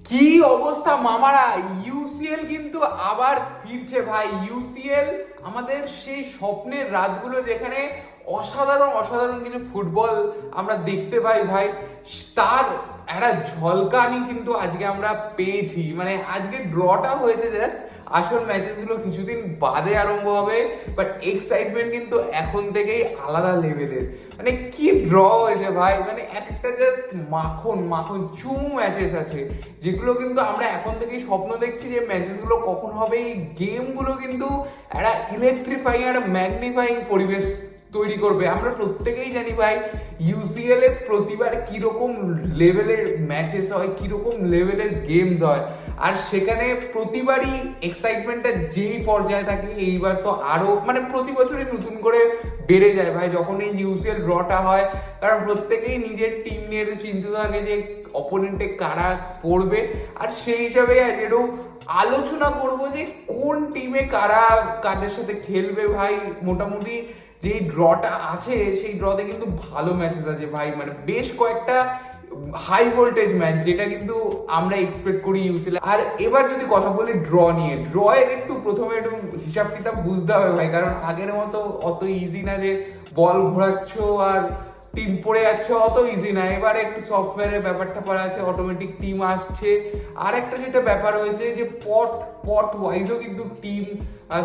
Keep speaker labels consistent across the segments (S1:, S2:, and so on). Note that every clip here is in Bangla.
S1: কি অবস্থা মামারা, ইউসিএল কিন্তু আবার ফিরছে ভাই। ইউসিএল আমাদের সেই স্বপ্নের রাতগুলো যেখানে অসাধারণ অসাধারণ কিছু ফুটবল আমরা দেখতে পাই ভাই, তার একটা ঝলকানি কিন্তু আজকে আমরা পেয়েছি। মানে আজকে ড্রটা হয়েছে জাস্ট, আসল ম্যাচেসগুলো কিছুদিন বাদে আরম্ভ হবে, বাট এক্সাইটমেন্ট কিন্তু এখন থেকেই আলাদা লেভেলের। মানে কি ড্র হয়েছে ভাই, মানে একটা জাস্ট মাখন মাখন চুমু ম্যাচেস আছে যেগুলো কিন্তু আমরা এখন থেকেই স্বপ্ন দেখছি যে ম্যাচেসগুলো কখন হবে। এই গেমগুলো কিন্তু একটা ইলেকট্রিফাইং একটা ম্যাগনিফাইং পরিবেশ তৈরি করবে। আমরা প্রত্যেকেই জানি ভাই ইউসিএল এ প্রতিবার কিরকম লেভেলের ম্যাচেস হয়, কিরকম লেভেলের গেমস হয়, আর সেখানে প্রতিবারই এক্সাইটমেন্টটা যেই পর্যায়ে থাকে এইবার তো আরো মানে প্রতি বছরই নতুন করে বেড়ে যায় ভাই যখন এই ইউসিএল ড্রটা হয়। কারণ প্রত্যেকেই নিজের টিম নিয়ে চিন্তিত থাকে যে অপোনেন্টে কারা পড়বে, আর সেই হিসাবে একটু আলোচনা করব যে কোন টিমে কারা কাদের সাথে খেলবে ভাই। মোটামুটি যে ড্রটা আছে সেই ড্রতে কিন্তু ভালো ম্যাচেস আছে ভাই, মানে বেশ কয়েকটা হাই ভোল্টেজ ম্যাচ যেটা কিন্তু আমরা এক্সপেক্ট করি ইউসিএল। আর এবার যদি কথা বলি ড্র নিয়ে, ড্র এর একটু প্রথমে একটু হিসাব কিতাব বুঝতে হবে ভাই, কারণ আগের মতো অত ইজি না যে বল ঘোরাচ্ছ আর টিম পড়ে যাচ্ছে, অত ইজি না। এবারে একটু সফটওয়্যারের ব্যাপারটা পড়া আছে, অটোমেটিক টিম আসছে। আর একটা যেটা ব্যাপার হয়েছে যে পট পট ওয়াইজও কিন্তু টিম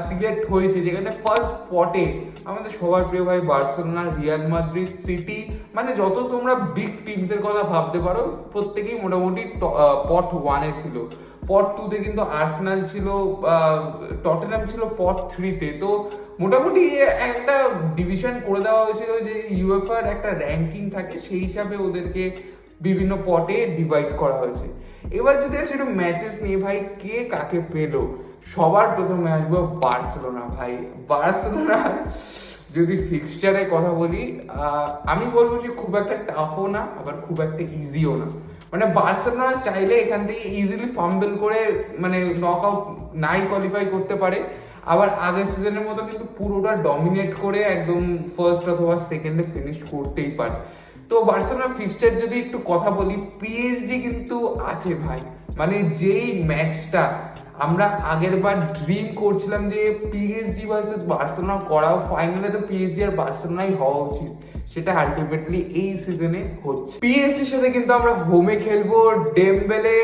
S1: সিলেক্ট হয়েছে, যেখানে ফার্স্ট পটে আমাদের সবার প্রিয় ভাই বার্সেলোনা, রিয়াল মাদ্রিদ, সিটি, মানে যত তোমরা বিগ টিমসের কথা ভাবতে পারো প্রত্যেকেই মোটামুটি পট ওয়ানে ছিল। পট টুতে কিন্তু আর্সেনাল ছিল, টটেনহাম ছিল পট থ্রিতে। তো মোটামুটি একটা ডিভিশন করে দেওয়া হয়েছিল যে ইউএফআর একটা র্যাঙ্কিং থাকে, সেই হিসাবে ওদেরকে বিভিন্ন পটে ডিভাইড করা হয়েছে। এবার যদি আসে একটু ম্যাচেস নিয়ে ভাই, কে কাকে পেলো, সবার প্রথমে আসবো বার্সেলোনা ভাই। বার্সেলোনা যদি ফিক্সচারের কথা বলি, আমি বলবো যে খুব একটা টাফও না, আবার খুব একটা ইজিও না। মানে বার্সেলোনা চাইলে এখান থেকে ইজিলি ফাম্বল করে মানে নক আউট নাই কোয়ালিফাই করতে পারে, আবার আগের সিজনের মতো কিন্তু পুরোটা ডমিনেট করে একদম ফার্স্ট অথবা সেকেন্ডে ফিনিশ করতেই পারে। তো বার্সেলোনা ফিক্সচার যদি একটু কথা বলি, পিএসজি কিন্তু আছে ভাই। মানে যেই ম্যাচটা আমরা আগের বার ড্রিম করছিলাম যে পিএসজি ভার্সেস বার্সেলোনা করাও, ফাইনালে তো পিএসজি আর বার্সেলোনাই হওয়া উচিত, সেটা আলটিমেটলি এই সিজনে হচ্ছে। পিএসজির সাথে কিন্তু আমরা হোমে খেলবো, ডেমবেলে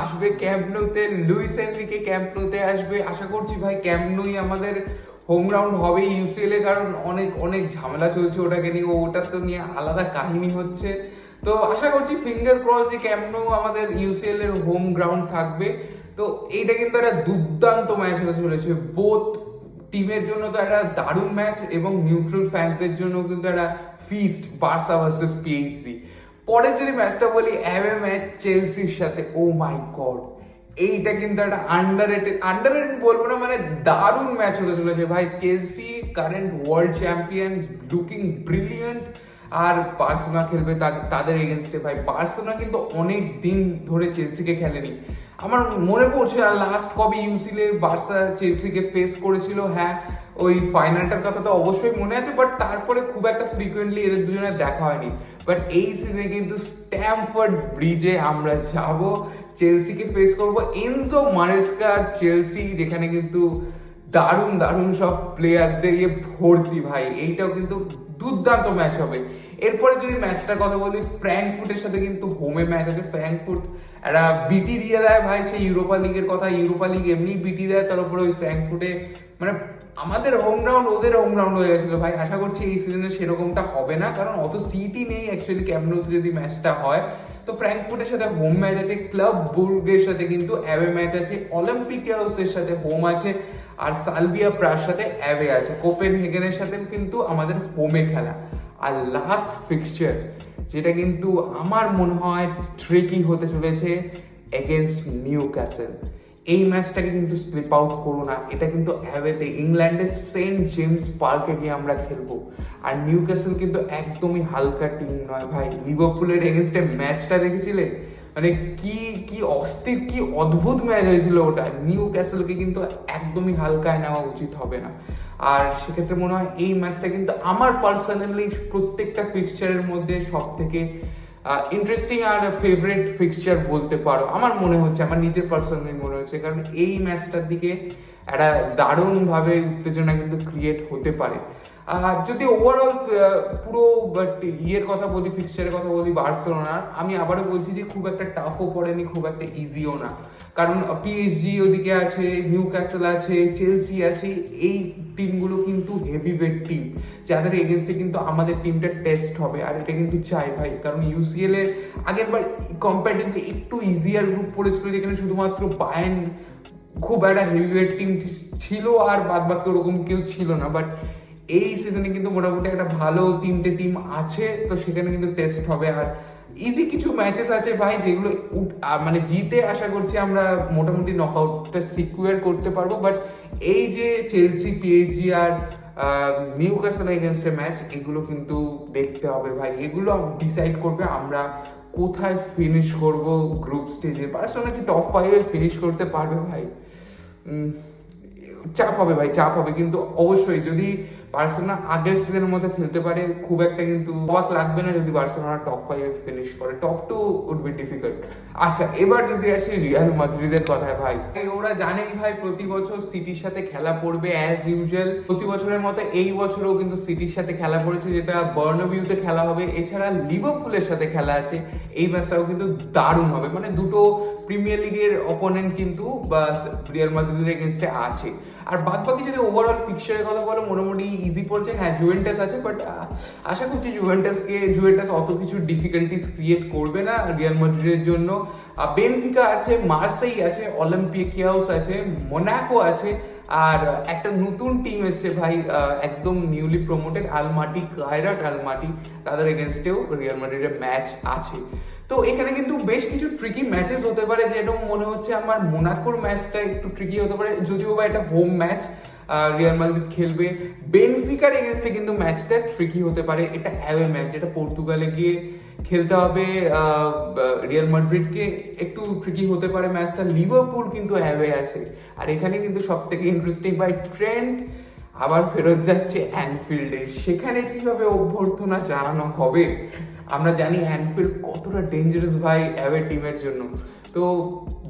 S1: আসবে ক্যাম্প নুতে, লুইস এনরিকে ক্যাম্প নুতে আসবে। আশা করছি ভাই ক্যাম্প নুই আমাদের হোম গ্রাউন্ড হবে ইউসিএল এ, কারণ অনেক অনেক ঝামেলা চলছে ওটাকে নিয়ে, ওটা তো নিয়ে আলাদা কাহিনী হচ্ছে। তো আশা করছি ফিঙ্গার ক্রস যে ক্যাম্প নু আমাদের ইউসিএল এর হোম গ্রাউন্ড থাকবে। তো এইটা কিন্তু একটা দুর্দান্ত ম্যাচ হতে চলেছে, বোথ টিমের জন্য তো একটা দারুণ ম্যাচ, এবং নিউট্রাল ফ্যান্সদের জন্য কিন্তু একটা ফিস্ট, বার্সা ভার্সেস পিএসজি। পরের যদি ম্যাচটা বলি, অ্যাওয়ে ম্যাচ চেলসির সাথে, ও মাই গড, এইটা কিন্তু একটা আন্ডাররেটেড বলবো না, মানে দারুণ ম্যাচ হতে চলেছে ভাই। Chelsea current world champion, looking brilliant, আর বার্সেলোনা খেলবে তাদের এগেনস্টে ভাই। বার্সেলোনা কিন্তু অনেক দিন ধরে চেলসিকে খেলেনি। আমার মনে পড়ছে আর লাস্ট কবে ইউসিএল এ বার্সা চেলসিকে ফেস করেছিল, হ্যাঁ ওই ফাইনালটার কথা তো অবশ্যই মনে আছে, বাট তারপরে খুব একটা ফ্রিকুয়েন্টলি এদের দুজনের দেখা হয়নি। বাট এই সিজনে কিন্তু স্ট্যামফোর্ড ব্রিজে আমরা যাব, চেলসিকে ফেস করবো। এনজো মারেস্কার চেলসি, যেখানে কিন্তু দারুণ দারুণ সব প্লেয়ারদের ইয়ে ভর্তি ভাই, এইটাও কিন্তু দুর্দান্ত ম্যাচ হবে। এরপরে যদি ম্যাচটার কথা বলি, ফ্র্যাঙ্কফুটের সাথে কিন্তু হোমে ম্যাচ আছে। ফ্র্যাঙ্কফুট একটা বিটি দিয়ে দেয় ভাই, সেই ইউরোপা লিগের কথা, ইউরোপা লিগ এমনি বিটি দেয়, তার উপরে ওই ফ্র্যাঙ্কফুটে মানে আমাদের হোম গ্রাউন্ড ওদের হোম গ্রাউন্ড হয়ে গেছিলো ভাই। আশা করছি এই সিজনে সেরকমটা হবে না, কারণ অত সিটি নেই অ্যাকচুয়ালি ক্যাম্প নউতে যদি ম্যাচটা হয়। তো ফ্র্যাঙ্কফুটের সাথে হোম ম্যাচ আছে, ক্লাব বুর্গের সাথে কিন্তু অ্যাওয়ে ম্যাচ আছে, অলিম্পিকিয়াসের সাথে হোম আছে, আর সালভিয়া প্রার সাথে অ্যাওয়ে আছে, কোপেনহেগেনের সাথে কিন্তু আমাদের হোমে খেলা। আর লাস্ট ফিক্সচার যেটা কিন্তু আমার মনে হয় ট্রিকি হতে চলেছে, এগেনস্ট নিউ ক্যাসেল। এই ম্যাচটাকে কিন্তু স্লিপ আউট করো না, এটা কিন্তু অ্যাওয়েতে ইংল্যান্ডের সেন্ট জেমস পার্কে গিয়ে আমরা খেলবো। আর নিউ ক্যাসেল কিন্তু একদমই হালকা টিম নয় ভাই। লিভারপুলের এগেনস্টে ম্যাচটা দেখেছিলে, মানে কি কি অস্থির, কি অদ্ভুত ম্যাচ হয়েছিল ওটা। নিউ ক্যাসেলকে কিন্তু একদমই হালকায় নেওয়া উচিত হবে না। আর সেক্ষেত্রে মনে হয় এই ম্যাচটা কিন্তু আমার পার্সোনালি প্রত্যেকটা ফিক্সচারের মধ্যে সব থেকে ইন্টারেস্টিং আর ফেভারিট ফিক্সচার বলতে পারো, আমার মনে হচ্ছে, আমার নিজের পার্সোনালি মনে হচ্ছে, কারণ এই ম্যাচটার দিকে একটা দারুণভাবে উত্তেজনা কিন্তু ক্রিয়েট হতে পারে। যদি ওভারঅল পুরো ইয়ের কথা বলি, ফিক্সচারের কথা বলি বার্সেলোনার, আমি আবারও বলছি যে খুব একটা টাফও পড়েনি, খুব একটা ইজিও না, কারণ পিএসজি ওদিকে আছে, নিউ ক্যাসেল আছে, চেলসি আছে, এই টিমগুলো কিন্তু হেভিওয়েট টিম, যাদের এগেনস্টে কিন্তু আমাদের টিমটা টেস্ট হবে, আর এটা কিন্তু চাই ভাই, কারণ ইউসিএল এর আগের বার কম্পারেটিভলি একটু ইজিয়ার গ্রুপ পড়েছিল, যেখানে শুধুমাত্র বায়ার্ন খুব একটা হেভিওয়েট টিম ছিল আর বাদ বাকি ওরকম কেউ ছিল না, বাট এই সিজনে কিন্তু মোটামুটি একটা ভালো 3টে টিম আছে, তো সেখানে কিন্তু টেস্ট হবে। আর ইজি কিছু ম্যাচেস আছে ভাই, যেগুলো মানে জিতে আশা করছি আমরা মোটামুটি নকআউটটা সিকিউর করতে পারবো, বাট এই যে চেলসি, পিএসজি আর নিউ ক্যাসেল এগেনস্টে ম্যাচ, এগুলো কিন্তু দেখতে হবে ভাই, এগুলো ডিসাইড করবে আমরা কোথায় ফিনিশ করব গ্রুপ স্টেজে। বার্সেলোনা কি টপ 5-এ ফিনিশ করতে পারবে ভাই? চাপ হবে ভাই, চাপ হবে, কিন্তু অবশ্যই যদি বার্সেলোনা আগের সিজনের মতো খেলতে পারে, খুব একটা কিন্তু অবাক লাগবে না যদি বার্সেলোনা টপ 5-এ ফিনিশ করে। Top 2 would be difficult. আচ্ছা, এবার যদি আসি রিয়াল মাদ্রিদের কথায় ভাই, ওরা জানেই ভাই প্রতি বছর সিটির সাথে খেলা পড়বে অ্যাজ ইউজুয়াল, প্রতি বছরের মতো এই বছরও কিন্তু সিটির সাথে খেলা পড়েছে, যেটা বার্নাবিউতে খেলা হবে, এছাড়া লিভারপুলের সাথে খেলা আছে, এই ম্যাচটাও কিন্তু দারুণ হবে, মানে দুটো প্রিমিয়ার লিগের অপোনেন্ট কিন্তু রিয়াল মাদ্রিদের এগেনস্টে আছে। আর বাদ বাকি যদি ওভারঅল ফিক্সচারের কথা বলো, মোটামুটি ইজি পড়ছে। হ্যাঁ, জুভেন্টাস আছে, বাট আশা করছি জুভেন্টাস অত কিছু ডিফিকাল্টিস ক্রিয়েট করবে না রিয়াল মাদ্রিদের জন্য। বেনফিকা আছে, মার্সেই আছে, অলিম্পিয়াকোস আছে, মোনাকো আছে, আর একটা নতুন টিম এসছে ভাই, একদম নিউলি প্রমোটেড আলমাটি, কায়রাট আলমাটি, তাদের এগেনস্টেও রিয়াল মাদ্রিদের ম্যাচ আছে। তো এখানে কিন্তু বেশ কিছু ট্রিকি ম্যাচেস হতে পারে, যেটা মনে হচ্ছে আমার মোনাকোর ম্যাচটা একটু ট্রিকি হতে পারে, যদিও বা এটা হোম ম্যাচ, রিয়াল মাদ্রিদ খেলবে। বেনফিকার এগেনস্টে কিন্তু ম্যাচটা ট্রিকি হতে পারে, এটা অ্যাওয়ে ম্যাচ, যেটা পর্তুগালে গিয়ে খেলতে হবে রিয়াল মাদ্রিদকে, একটু ট্রিকি হতে পারে ম্যাচটা। লিভারপুল কিন্তু অ্যাওয়ে আছে, আর এখানে কিন্তু সব থেকে ইন্টারেস্টিং ভাই, ট্রেন্ট আবার ফেরত যাচ্ছে অ্যানফিল্ডে, সেখানে কিভাবে অভ্যর্থনা জানানো হবে। আমরা জানি অ্যানফিল্ড কতটা ডেঞ্জারাস ভাই অ্যাওয়ে টিমের জন্য, তো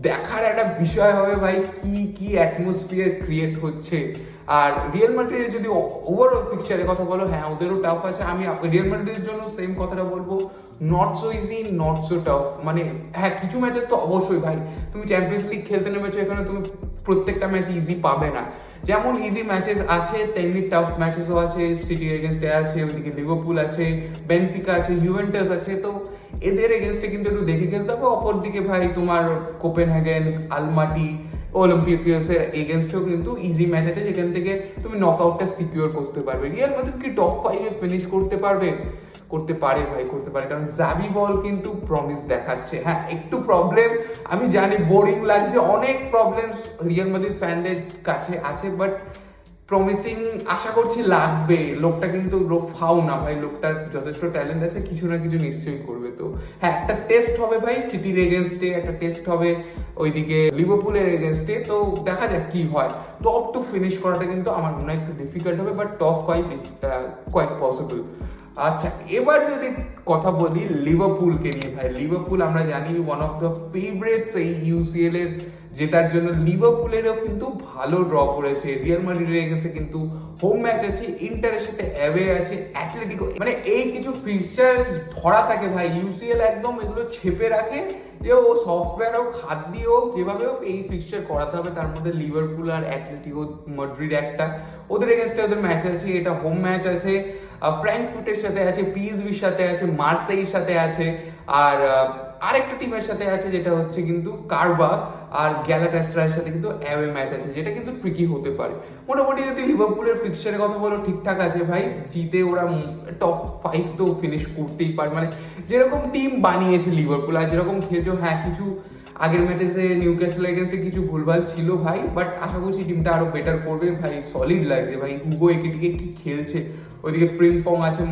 S1: দেখার একটা বিষয় হবে ভাই কি কি অ্যাটমসফিয়ার ক্রিয়েট হচ্ছে। আর রিয়াল মাদ্রিদের যদি ওভারঅল পিকচারের কথা বলো, হ্যাঁ ওদেরও টাফ আছে, আমি রিয়াল মাদ্রিদের জন্য সেম কথাটা বলবো, not so easy, not so tough. মানে হ্যাঁ, কিছু ম্যাচেস তো অবশ্যই ভাই, তুমি চ্যাম্পিয়ন্স লিগ খেলতে নেমেছো, এখানে তুমি প্রত্যেকটা ম্যাচ ইজি পাবে না, যেমন ইজি ম্যাচেস আছে তেমনি টাফ ম্যাচেসও আছে, সিটির এগেনস্টে আছে, ওইদিকে লিভারপুল আছে, বেনফিকা আছে, ইউভেন্টাস আছে, তো এদের এগেনস্টে কিন্তু একটু দেখে খেলতে হবে। অপরদিকে ভাই তোমার কোপেনহেগেন, আলমাটি, অলিম্পিয়াকোসের এগেনস্টেও কিন্তু ইজি ম্যাচ আছে, যেখান থেকে তুমি নকআউটটা সিকিউর করতে পারবে। রিয়াল মাদ্রিদ কি টপ 5-এ ফিনিশ করতে পারবে? করতে পারে ভাই, করতে পারে, কারণ জাভি বল কিন্তু প্রমিস দেখাচ্ছে। হ্যাঁ, একটু প্রবলেম, আমি জানি বোরিং লাগছে, অনেক প্রবলেম রিয়াল মাদ্রিদ ফ্যানদের কাছে আছে, বাট প্রমিসিং আশা করছি লাগবে। লোকটা কিন্তু ফাও না ভাই, লোকটার যথেষ্ট ট্যালেন্ট আছে, কিছু না কিছু নিশ্চয়ই করবে। তো হ্যাঁ, একটা টেস্ট হবে ভাই সিটির এগেনস্টে, একটা টেস্ট হবে ওইদিকে লিভারপুলের এগেনস্টে, তো দেখা যাক কি হয়। টপ 2 ফিনিশ করাটা কিন্তু আমার মনে হয় একটু ডিফিকাল্ট হবে, but top 5 is quite possible. আচ্ছা, এবার যদি কথা বলি লিভারপুলকে নিয়ে ভাই, লিভারপুল আমরা জানি ওয়ান অফ দ্য ফেভারিটস এই ইউসিএল এর জেতার জন্য। লিভারপুলেরও কিন্তু ভালো ড্র করেছে, রিয়াল মাদ্রিদের এগেন্সে কিন্তু হোম ম্যাচ আছে, ইন্টারের সাথে অ্যাওয়ে আছে, অ্যাথলেটিকো, মানে এই কিছু ফিক্সচার্স ধরা থাকে ভাই, ইউসিএল একদম এগুলো ছেপে রাখে যে ও সফটওয়্যার হোক, হাত দিয়ে হোক, যেভাবে হোক এই ফিক্সচার করাতে হবে। তার মধ্যে লিভারপুল আর অ্যাথলেটিকো মাদ্রিদ একটা, ওদের এগেনস্টে ওদের ম্যাচ আছে, এটা হোম ম্যাচ আছে, ফ্র্যাঙ্কফুর্টের সাথে আছে, পিএসভির সাথে আছে, মার্সেইয়ের সাথে আছে, আর আরেকটা টিমের সাথে আছে যেটা হচ্ছে কিন্তু কারবা আর গ্যালাটাসরাইয়ের সাথে কিন্তু অ্যাওয়ে ম্যাচ আছে, যেটা কিন্তু ট্রিকি হতে পারে। মোটামুটি যদি লিভারপুলের ফিক্সচারের কথা বলো, ঠিকঠাক আছে ভাই, জিতে ওরা টপ 5 তো ফিনিশ করতেই পারে, মানে যেরকম টিম বানিয়েছে লিভারপুল আর যেরকম খেলছো। হ্যাঁ, কিছু আগের ম্যাচেসে নিউক্যাসলের এগেন্সটে কিছু ভুলভাল ছিল ভাই, বাট আশা করছি টিমটা আরো বেটার করবে ভাই। সলিড লাগছে ভাই, হুগো একিটিকে কি খেলছে, ওইদিকে ফ্রিম্পং আছে,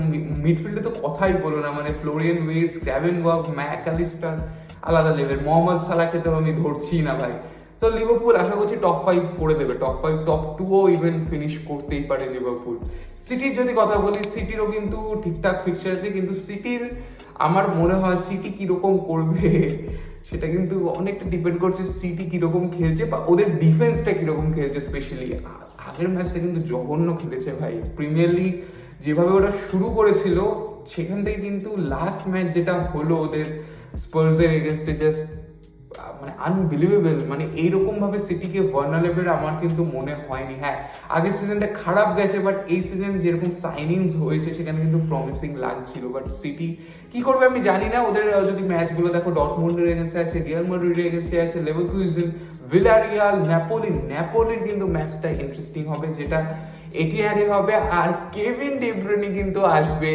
S1: মিডফিল্ডে তো কথাই বলো না, মানে ফ্লোরিয়ান উইটস, গ্র্যাভেনবার্গ, ম্যাকঅ্যালিস্টার আলাদা লেভেল, মোহাম্মদ সালাহকে তো আমি ধরছি না ভাই। তো লিভারপুল আশা করছি টপ 5 করে দেবে, টপ 5, টপ 2ও ইভেন ফিনিশ করতেই পারে লিভারপুল। সিটির যদি কথা বলি, সিটিরও কিন্তু ঠিকঠাক ফিক্সচার আছে, কিন্তু সিটির আমার মনে হয় সিটি কিরকম করবে সেটা কিন্তু অনেকটা ডিপেন্ড করছে সিটি কিরকম খেলছে বা ওদের ডিফেন্সটা কিরকম খেলছে। স্পেশালি আগের ম্যাচটা কিন্তু জঘন্য খেলেছে ভাই। প্রিমিয়ার লিগ যেভাবে ওরা শুরু করেছিল সেখান থেকে কিন্তু লাস্ট ম্যাচ যেটা হলো ওদের স্পার্সের এগেনস্টে, জাস্ট মানে আনবিলিভেবল। মানে এইরকম ভাবে সিটিকে ভার্নারেবল আমার কিন্তু মনে হয়নি। হ্যাঁ, আগের সিজনটা খারাপ গেছে, বাট এই সিজন যেরকম সাইনিংস হয়েছে সেখানে কিন্তু প্রমিসিং লাগছিল। বাট সিটি কি করবে আমি জানি না। ওদের যদি ম্যাচগুলো দেখো, ডটমুন্ডের এগেন্সে আছে, রিয়াল মাদ্রিডের এগেন্সে আছে, লেভারকুসেন, ভিলারিয়াল, ন্যাপোলির কিন্তু ম্যাচটা ইন্টারেস্টিং হবে, যেটা এটিআরে হবে। আর কেভিন ডি ব্রুইনে কিন্তু আসবে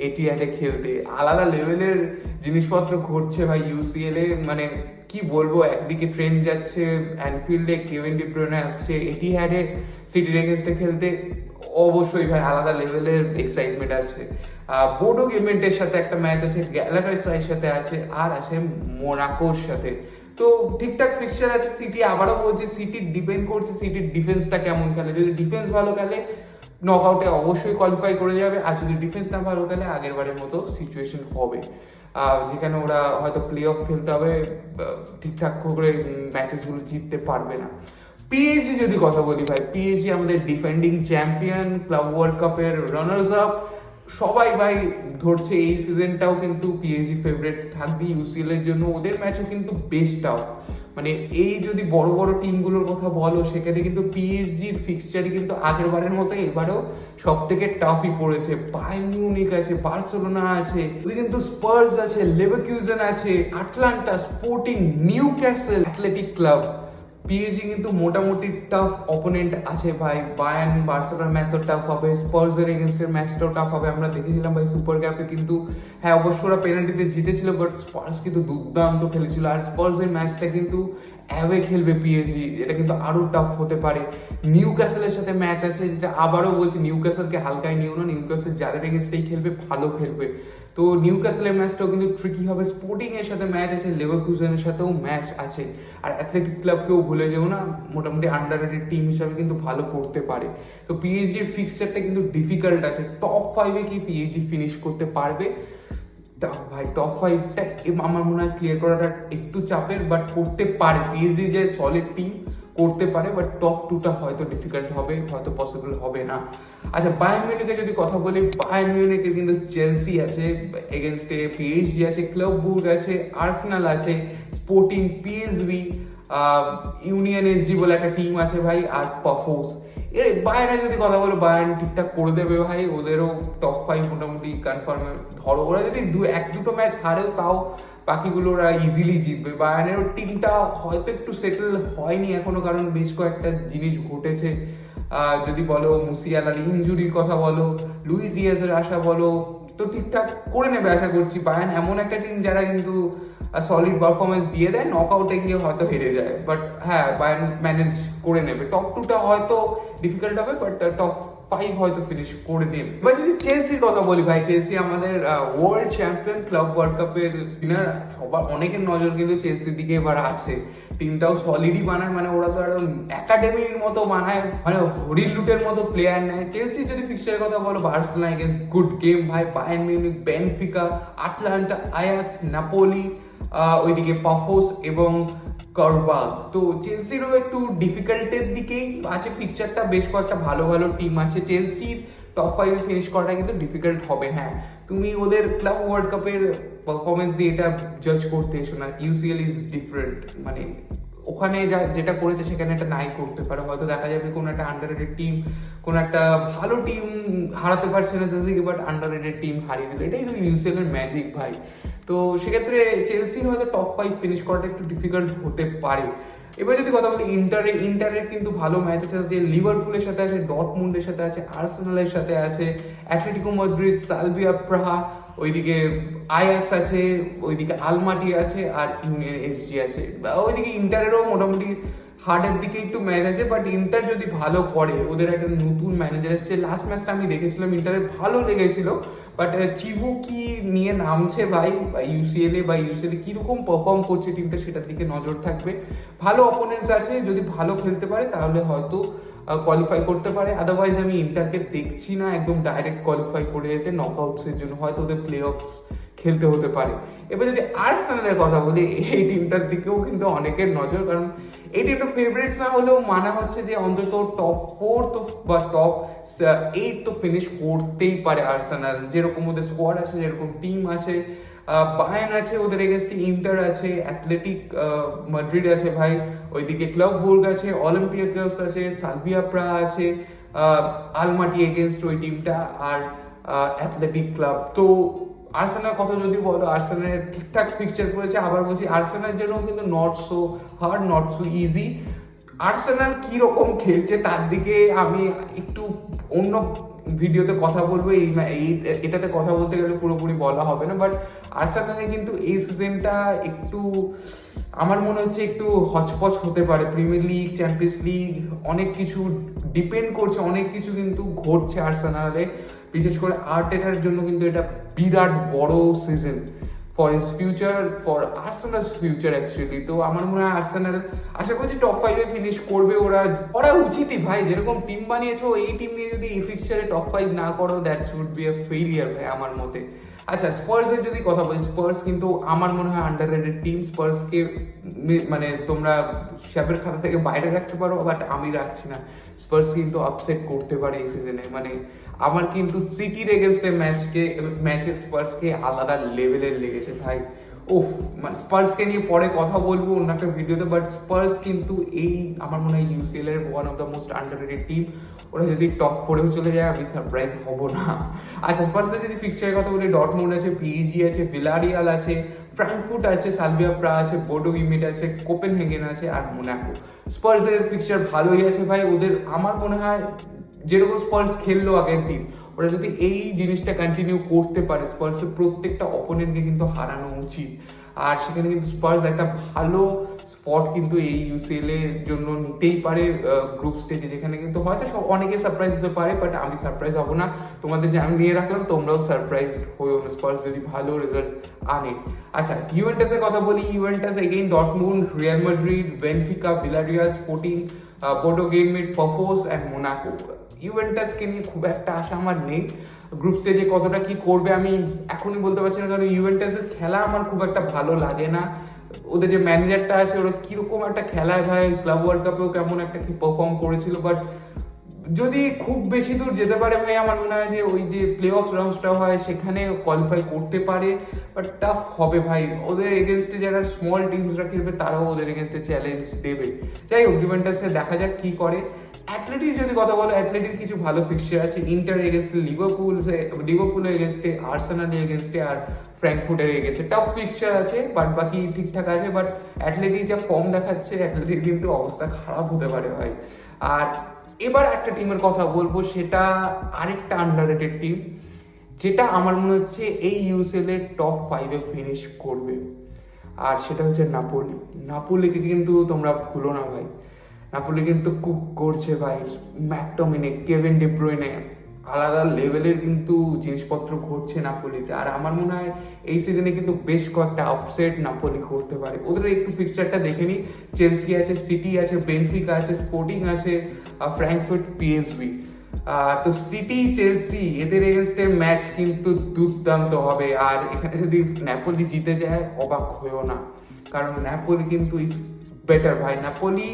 S1: এটিআরে খেলতে। আলাদা লেভেলের জিনিসপত্র ঘটছে ভাই ইউসিএল এ। মানে কি বলবো, একদিকে ট্রেন যাচ্ছে অ্যানফিল্ডে, কেভিন ডি ব্রুইনে আসছে এটিআরে সিটির এগেন্সটে খেলতে। অবশ্যই ভাই আলাদা লেভেলের এক্সাইটমেন্ট আছে। বোডো গেমেন্টের সাথে একটা ম্যাচ আছে, গ্যালাটাসারাইয়ের সাথে আছে, আর আছে মোনাকোর সাথে। তো ঠিকঠাক ফিক্সচার আছে। সিটি আবারও বলছি, সিটি ডিপেন্ড করছে সিটির ডিফেন্সটা কেমন খেলে। যদি ডিফেন্স ভালো খেলে নকআউটে অবশ্যই কোয়ালিফাই করে যাবে, আর যদি ডিফেন্স না ভালো খেলে আগের বারের মতো সিচুয়েশন হবে, যেখানে ওরা হয়তো প্লে অফ খেলতে হবে, ঠিকঠাক করে ম্যাচেসগুলো জিততে পারবে না। পিএসজি যদি কথা বলি ভাই, পিএসজি আমাদের ডিফেন্ডিং চ্যাম্পিয়ন, ক্লাব ওয়ার্ল্ড কাপের রানার্স আপ। সবাই ভাই ধরছে এই সিজনটাও কিন্তু পিএসজি ফেভারিটস থাকবে ইউসিএল এর জন্য। ওদের ম্যাচও কিন্তু বেশ টাফ। মানে এই যদি বড় বড় টিমগুলোর কথা বলো, সেখানে কিন্তু পিএসজির ফিক্সচারই কিন্তু আগের বারের মতো এবারেও সব থেকে টাফই পড়েছে। বায়ার্ন মিউনিখ আছে, বার্সেলোনা আছে, কিন্তু স্পার্স আছে, লেভারকুসেন আছে, Atlanta, sporting, Newcastle, athletic club. PSG কিন্তু মোটামুটি টাফ অপোনেন্ট আছে ভাই। বায়ার্ন বার্সেলোনার ম্যাচটাও টাফ হবে, স্পার্সের এগেন্স্টের ম্যাচটাও টাফ হবে। আমরা দেখেছিলাম ভাই সুপার কাপে কিন্তু, হ্যাঁ অবশ্য ওরা পেনাল্টিতে জিতেছিল, বাট স্পার্স কিন্তু দুর্দান্ত খেলেছিল। আর স্পার্সের ম্যাচটা কিন্তু অ্যাওয়ে খেলবে পিএসজি, এটা কিন্তু আরও টাফ হতে পারে। নিউক্যাসলের সাথে ম্যাচ আছে, যেটা আবারও বলছি নিউক্যাসলকে হালকায় নিও না। নিউক্যাসল যাদের এগেন্স্টেই খেলবে ভালো খেলবে। তো নিউক্যাসলের ম্যাচটাও কিন্তু ট্রিকি হবে। স্পোর্টিং এর সাথে ম্যাচ আছে, লেভারকুসেনের সাথেও ম্যাচ আছে। আর অ্যাথলেটিক ক্লাবকেও ভুলে যেও না, মোটামুটি আন্ডাররেটেড টিম হিসাবে কিন্তু ভালো করতে পারে। তো পিএসজির ফিক্সচারটা কিন্তু ডিফিকাল্ট আছে। টপ 5-এ কি পিএসজি ফিনিশ করতে পারবে? ভাই টপ 5টা আমার মনে হয় ক্লিয়ার করাটা একটু চাপের, বাট করতে পারে। পিএসজি যে সলিড টিম, করতে পারে, বাট টপ 2টা হয়তো ডিফিকাল্ট হবে, হয়তো পসিবল হবে না। আচ্ছা, বায়ার্ন মিউনিখের যদি কথা বলি, বায়ার্ন মিউনিখের কিন্তু চেলসি আছে এগেনস্টে, পিএসজি আছে, ক্লাব ব্রুগ আছে, আর্সেনাল আছে, স্পোর্টিং, পিএসভি, ইউনিয়ন এসজি বলে একটা টিম আছে ভাই, আর পাফোস। এর বায়ার্নের যদি কথা বলো, বায়ার্ন ঠিকঠাক করে দেবে ভাই। ওদেরও টপ 5 মোটামুটি কনফার্ম। ধরো ওরা যদি 1-2 ম্যাচ হারেও, তাও বাকিগুলো ওরা ইজিলি জিতবে। বায়ার্নের টিমটা হয়তো একটু সেটেল হয়নি এখনো, কারণ বেশ কয়েকটা জিনিস ঘটেছে। যদি বলো মুসিয়ালার ইনজুরির কথা বলো, লুইস ডিয়াজের আশা বলো, তো ঠিকঠাক করে নেবে আশা করছি। বায়ার্ন এমন একটা টিম যারা কিন্তু সলিড পারফরমেন্স দিয়ে দেয়, নকআউটে গিয়ে হয়তো হেরে যায়, বাট হ্যাঁ বায়ার্ন ম্যানেজ করে নেবে। টপ 2টা হয়তো ডিফিকাল্ট হবে, বাট টপ 5 হয়তো ফিনিশ করে নেবে। এবার যদি চেলসির কথা বলি ভাই, চেলসি আমাদের ওয়ার্ল্ড চ্যাম্পিয়ন, ক্লাব ওয়ার্ল্ড কাপের উইনার। সবার অনেকের নজর কিন্তু চেলসির দিকে এবার আছে। টিমটাও সলিডই বানায়, মানে ওরা তো একদম একাডেমির মতো বানায়, মানে হরিল লুটের মতো প্লেয়ার নেয়। চেলসি যদি ফিক্সচারের কথা বলো, বার্সেলোনা এগেন্স্ট গুড গেম ভাই, Bayern Munich, Benfica, Atlanta, Ajax, Napoli, ওইদিকে পাফোস এবং কারবাগ। তো চেলসিরও একটু ডিফিকাল্টের দিকেই আছে ফিক্সচারটা। বেশ কয়েকটা ভালো ভালো টিম আছে। চেলসির টপ 5-এ ফিনিশ করাটা কিন্তু ডিফিকাল্ট হবে। হ্যাঁ, তুমি ওদের ক্লাব ওয়ার্ল্ড কাপের পারফরমেন্স দিয়ে এটা জাজ করতে এসো না। ইউসিএল ইজ ডিফারেন্ট, মানে ওখানে যেটা করেছে সেখানে এটা নাই করতে পারে। হয়তো দেখা যাবে কোনো একটা আন্ডাররেটেড টিম, কোনো একটা ভালো টিম হারাতে পারছে না চেলসিকে, বাট আন্ডাররেটেড টিম হারিয়ে দিল। এটাই তো ইউসিএল এর ম্যাজিক ভাই। তো সেক্ষেত্রে চেলসির হয়তো টপ 5 ফিনিশ করাটা একটু ডিফিকাল্ট হতে পারে। এবার যদি কথা বলি ইন্টারের কিন্তু ভালো ম্যাচ আছে। লিভারপুলের সাথে আছে, ডর্টমুন্ডের সাথে আছে, আর্সেনালের সাথে আছে, অ্যাটলেটিকো মাদ্রিদ, সালভিয়া প্রাহা, ওইদিকে আয়াক্স আছে, ওইদিকে আলমাটি আছে, আর ইউনিয়ন এসজি আছে। ওইদিকে ইন্টারেরও মোটামুটি হার্ডের দিকে একটু ম্যাচ আছে, বাট ইন্টার যদি ভালো করে, ওদের একটা নতুন ম্যানেজার এসছে। লাস্ট ম্যাচটা আমি দেখেছিলাম, ইন্টারের ভালো লেগেছিল, বাট চিবু কি নিয়ে নামছে ভাই ইউসিএলে কিরকম পারফর্ম করছে টিমটা, সেটার দিকে নজর থাকবে। ভালো অপোনেন্টস আছে, যদি ভালো খেলতে পারে তাহলে হয়তো কোয়ালিফাই করতে পারে। আদারওয়াইজ আমি ইন্টারকে দেখছি না একদম ডাইরেক্ট কোয়ালিফাই করে যেতে নকআউটসের জন্য, হয়তো ওদের প্লে অফ খেলতে হতে পারে। এবার যদি আর্সেনালের কথা বলি, এই টিমটার দিকেও কিন্তু অনেকের নজর, কারণ এই টিমটা ফেভারিটস না হলেও মানা হচ্ছে যে অন্তত টপ 4 তো বা টপ 8 তো ফিনিশ করতেই পারে আর্সেনাল, যেরকম ওদের স্কোয়াড আছে, যেরকম টিম আছে। বায়ার্ন আছে ওদের এগেনস্টে, ইন্টার আছে, অ্যাথলেটিক মাদ্রিদ আছে ভাই, ওইদিকে ক্লাব বুর্গ আছে, অলিম্পিয়াকস আছে, সালভিয়া প্রা আছে, আলমাটি এগেনস্ট ওই টিমটা, আর অ্যাথলেটিক ক্লাব। তো আর্সেনাল কথা যদি বলো, আর্সেনালের ঠিকঠাক ফিক্সচার করেছে। আবার বলছি আর্সেনালের জন্য কিন্তু not so hard, not so easy. Arsenal কীরকম খেলছে তার দিকে আমি একটু অন্য ভিডিওতে কথা বলবো, এটাতে কথা বলতে গেলে পুরোপুরি বলা হবে না। বাট আর্সেনালে কিন্তু এই সিজনটা একটু আমার মনে হচ্ছে একটু হচপচ হতে পারে। প্রিমিয়ার লিগ, চ্যাম্পিয়ন্স লিগ অনেক কিছু ডিপেন্ড করছে, অনেক কিছু কিন্তু ঘটছে আর্সেনালে। বিশেষ করে আর্টেটার জন্য কিন্তু এটা বিরাট বড় season for his future, for Arsenal's future actually. তো আমার মনে হয় আর্সেনাল আশা করছি টপ 5-এ ফিনিশ করবে। ওরা উচিতই ভাই, যেরকম টিম বানিয়েছো এই টিম নিয়ে যদি এই ফিক্সচারে টপ 5 না করো, that should B A failure ভাই আমার মতে। আচ্ছা, স্পার্সের যদি কথা বলি, স্পার্স কিন্তু আমার মনে হয় আন্ডাররেটেড টিম। স্পার্সকে মানে তোমরা হিসাবের খাতা থেকে বাইরে রাখতে পারো, বাট আমি রাখছি না। স্পার্স কিন্তু আপসেট করতে পারে এই সিজনে। মানে আমার কিন্তু সিটির এগেনস্টে ম্যাচে স্পার্সকে আলাদা লেভেলের লেগেছে ভাই। ওফ, মানে স্পার্সকে নিয়ে পরে কথা বলবো অন্য একটা ভিডিওতে। বাট স্পার্স কিন্তু এই আমার মনে হয় ইউসিএল এর one of the most underrated team. ওরা যদি টপ 4-এও চলে যায় আমি সারপ্রাইজ হব না। আচ্ছা, স্পার্সের যদি ফিক্সচারের কথা বলি, ডর্টমুন্ড আছে, পিএসজি আছে, ভিলারিয়াল আছে, ফ্র্যাঙ্কফুর্ট আছে, সালভিয়া প্রা আছে, বোডো ইমিট আছে, কোপেনহেগেন আছে, আর মোনাকো। স্পার্সের ফিক্সচার ভালোই আছে ভাই। ওদের আমার মনে হয় যেরকম স্পার্স খেললো আগের দিন, ওরা যদি এই জিনিসটা কন্টিনিউ করতে পারে, স্পার্সের প্রত্যেকটা অপোনেন্টকে কিন্তু হারানো উচিত। আর সেখানে কিন্তু স্পার্স একটা ভালো স্পট কিন্তু এই ইউসিএল এর জন্য নিতেই পারে গ্রুপ স্টেজে, যেখানে কিন্তু হয়তো অনেকে সারপ্রাইজ হতে পারে, বাট আমি সারপ্রাইজ হব না। তোমাদের যে আমি নিয়ে রাখলাম, তোমরাও সারপ্রাইজ হয়েও না স্পার্স যদি ভালো রেজাল্ট আনে। আচ্ছা, ইউভেন্টাসের কথা বলি, Juventus again Dortmund, Real Madrid, Benfica, Villarreal, Sporting, Bodo Glimt, Pafos and Monaco. ইউভেন্টাসকে নিয়ে খুব একটা আশা আমার নেই। গ্রুপ স্টেজে কতটা কি করবে আমি এখনই বলতে পারছি না, কারণ ইউভেন্টাসের খেলা আমার খুব একটা ভালো লাগে না। ওদের যে ম্যানেজারটা আছে, ওরা কিরকম একটা খেলায় ভাই, ক্লাব ওয়ার্ল্ড কাপেও কেমন একটা পারফর্ম করেছিল। বাট যদি খুব বেশি দূর যেতে পারে ভাই, আমার মনে হয় যে ওই যে প্লে অফ রাউন্ডসটা হয় সেখানে কোয়ালিফাই করতে পারে। বাট টাফ হবে ভাই, ওদের এগেনস্টে যারা স্মল টিমসরা খেলবে তারাও ওদের এগেনস্টে চ্যালেঞ্জ দেবে। যাই হোক, ইউভেন্টাসে দেখা যাক কি করে। অ্যাথলেটিক যদি কথা বলো, অ্যাথলেটিক কিছু ভালো ফিক্সচার আছে। ইন্টার এগেনস্টে লিভারপুলের এগেনস্টে, আর্সেনালের এগেনস্টে, আর ফ্র্যাঙ্কফুর্টের এগেনস্টে টাফ ফিক্সচার আছে। বাট বাকি ঠিকঠাক আছে। বাট অ্যাথলেটিক যা ফর্ম দেখাচ্ছে, অ্যাথলেটিক কিন্তু অবস্থা খারাপ হতে পারে ভাই। আর এবার একটা টিমের কথা বলবো, সেটা আরেকটা আন্ডাররেটেড টিম, যেটা আমার মনে হচ্ছে এই ইউসিএল এর টপ 5-এ ফিনিশ করবে, আর সেটা হচ্ছে নাপোলি। নাপোলিকে কিন্তু তোমরা ভুলো না ভাই, নাপোলি কিন্তু কুক করছে ভাই। ম্যাকটমিনে, কেভিন ডি ব্রুইনে, আলাদা লেভেলের কিন্তু জিনিসপত্র ঘটছে নাপোলিতে। আর আমার মনে হয় এই সিজনে কিন্তু বেশ কয়েকটা আপসেট নাপোলি করতে পারে। ওদের একটু ফিক্সচারটা দেখে নিই, চেলসি আছে, সিটি আছে, বেনফিকা আছে, স্পোর্টিং আছে, ফ্র্যাঙ্কফুর্ট, পিএসভি। তো সিটি, চেলসি এদের এগেনস্টে ম্যাচ কিন্তু দুর্দান্ত হবে। আর এখানে যদি নাপোলি জিতে যায় অবাক হয়েও না, কারণ নাপোলি কিন্তু ইজ বেটার ভাই। নাপোলি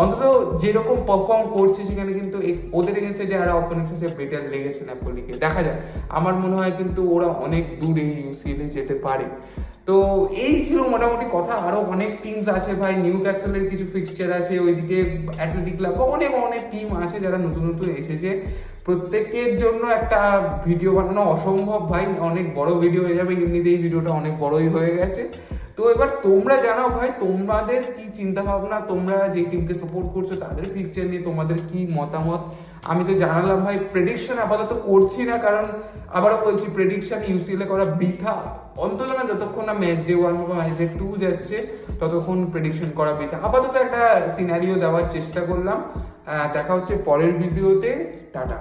S1: অন্তত যেরকম পারফর্ম করছে সেখানে কিন্তু ওদের এগেন্সে যারা অপোনেন্টস আছে বেটার লেগেছে নাপোলিকে। দেখা যাক, আমার মনে হয় কিন্তু ওরা অনেক দূরে ইউসিএল এ যেতে পারে। তো এই ছিল মোটামুটি কথা। আরো অনেক টিমস আছে ভাই, নিউ ক্যাসেলের কিছু ফিক্সচার আছে, ওইদিকে অ্যাথলেটিক ক্লাব, অনেক অনেক টিম আছে যারা নতুন নতুন এসেছে। প্রত্যেকের জন্য একটা ভিডিও বানানো অসম্ভব ভাই, অনেক বড় ভিডিও হয়ে যাবে। এমনিতেই ভিডিওটা অনেক বড়ই হয়ে গেছে। তো এবার তোমরা জানাও ভাই, তোমাদের কি চিন্তা ভাবনা, তোমরা যে টিমকে সাপোর্ট করছো তাদের ফিক্সচার নিয়ে তোমাদের কি মতামত। আমি তো জানালাম ভাই, প্রেডিকশন আপাতত করছি না, কারণ আবারও বলছি প্রেডিকশন ইউসিএল এ করা বৃথা। অন্তত না যতক্ষণ না ম্যাচ ডে 1 বা ম্যাচ ডে 2 যাচ্ছে ততক্ষণ প্রেডিকশন করা বৃথা। আপাতত একটা সিনারিও দেওয়ার চেষ্টা করলাম। দেখা হচ্ছে পরের ভিডিওতে। টাটা।